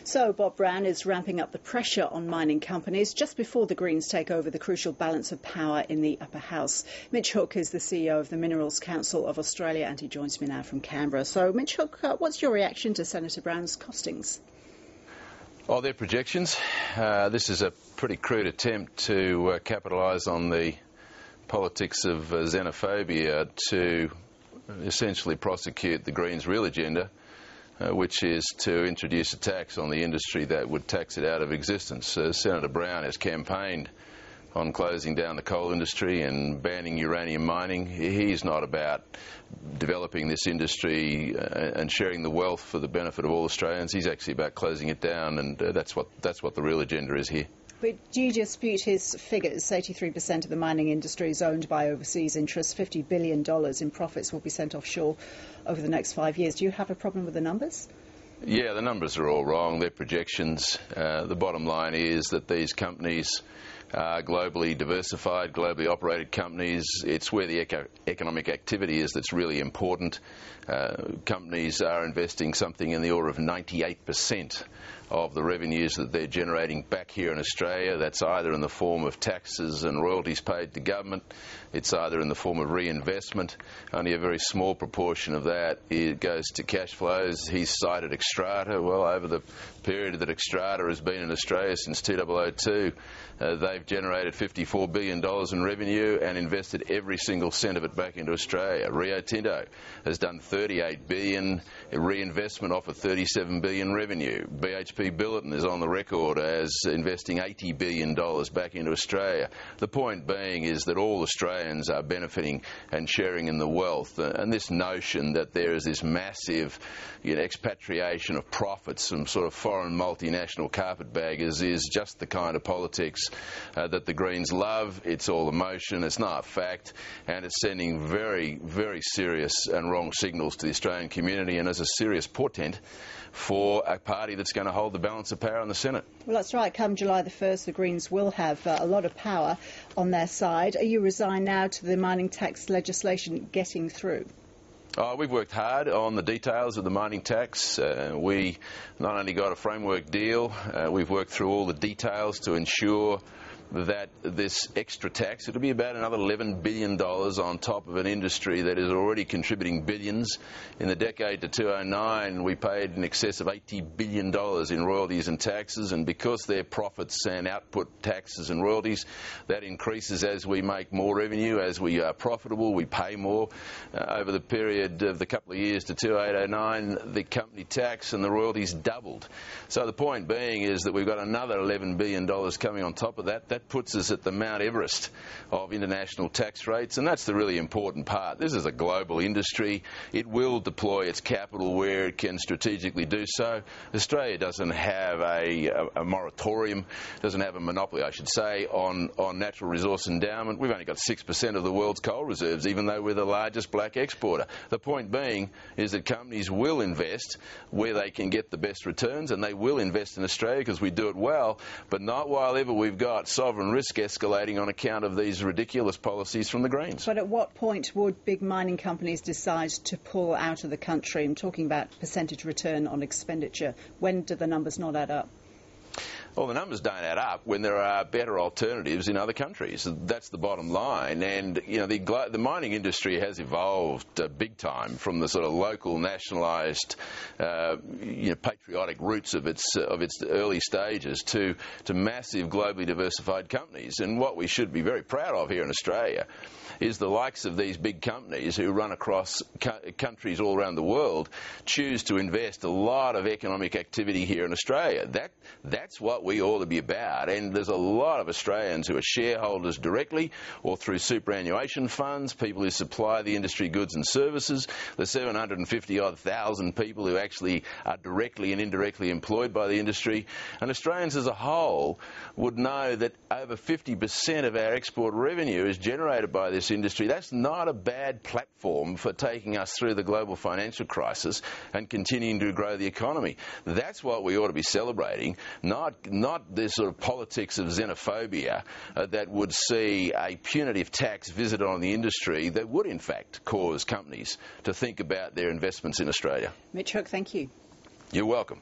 So Bob Brown is ramping up the pressure on mining companies just before the Greens take over the crucial balance of power in the upper house. Mitch Hooke is the CEO of the Minerals Council of Australia and he joins me now from Canberra. So Mitch Hooke, what's your reaction to Senator Brown's costings? Oh, their projections. This is a pretty crude attempt to capitalise on the politics of xenophobia to essentially prosecute the Greens' real agenda, which is to introduce a tax on the industry that would tax it out of existence. Senator Brown has campaigned on closing down the coal industry and banning uranium mining. He's not about developing this industry and sharing the wealth for the benefit of all Australians. He's actually about closing it down, and that's what the real agenda is here. But do you dispute his figures? 83% of the mining industry is owned by overseas interests. $50 billion in profits will be sent offshore over the next 5 years. Do you have a problem with the numbers? Yeah, the numbers are all wrong. They're projections. The bottom line is that these companies are globally diversified, globally operated companies. It's where the economic activity is that's really important. Companies are investing something in the order of 98% of the revenues that they're generating back here in Australia. That's either in the form of taxes and royalties paid to government, it's either in the form of reinvestment. Only a very small proportion of that goes to cash flows. He's cited Xstrata. Well, over the period that Xstrata has been in Australia since 2002, they've generated $54 billion in revenue and invested every single cent of it back into Australia. Rio Tinto has done $38 billion reinvestment off of $37 billion revenue. BHP Billiton is on the record as investing $80 billion back into Australia. The point being is that all Australians are benefiting and sharing in the wealth, and this notion that there is this massive expatriation of profits from sort of foreign multinational carpetbaggers is just the kind of politics that the Greens love. It's all emotion, it's not fact, and it's sending very, very serious and wrong signals to the Australian community, and as a serious portent for a party that's going to hold the balance of power in the Senate. Well, that's right. Come July the 1st, the Greens will have a lot of power on their side. Are you resigned now to the mining tax legislation getting through? We've worked hard on the details of the mining tax. We not only got a framework deal, we've worked through all the details to ensure that this extra tax, it'll be about another $11 billion on top of an industry that is already contributing billions. In the decade to 2009, we paid in excess of $80 billion in royalties and taxes, and because their profits and output taxes and royalties, that increases as we make more revenue, as we are profitable, we pay more. Over the period of the couple of years to 2008-09, the company tax and the royalties doubled. So the point being is that we've got another $11 billion coming on top of that. That puts us at the Mount Everest of international tax rates, and that's the really important part. This is a global industry. It will deploy its capital where it can strategically do so. Australia doesn't have a moratorium, doesn't have a monopoly, I should say, on natural resource endowment. We've only got 6% of the world's coal reserves, even though we're the largest black exporter. The point being is that companies will invest where they can get the best returns, and they will invest in Australia because we do it well, but not while ever we've got sovereign risk escalating on account of these ridiculous policies from the Greens. But at what point would big mining companies decide to pull out of the country? I'm talking about percentage return on expenditure. When do the numbers not add up? Well, the numbers don't add up when there are better alternatives in other countries. That's the bottom line. And the mining industry has evolved big time from the sort of local, nationalised, patriotic roots of its early stages to massive, globally diversified companies. And what we should be very proud of here in Australia is the likes of these big companies who run across countries all around the world choose to invest a lot of economic activity here in Australia. That's what we ought to be about, and there's a lot of Australians who are shareholders directly or through superannuation funds, people who supply the industry goods and services. There's 750,000 people who actually are directly and indirectly employed by the industry, and Australians as a whole would know that over 50% of our export revenue is generated by this industry. That's not a bad platform for taking us through the global financial crisis and continuing to grow the economy. That's what we ought to be celebrating, not this sort of politics of xenophobia that would see a punitive tax visited on the industry that would in fact cause companies to think about their investments in Australia. Mitch Hooke, thank you. You're welcome.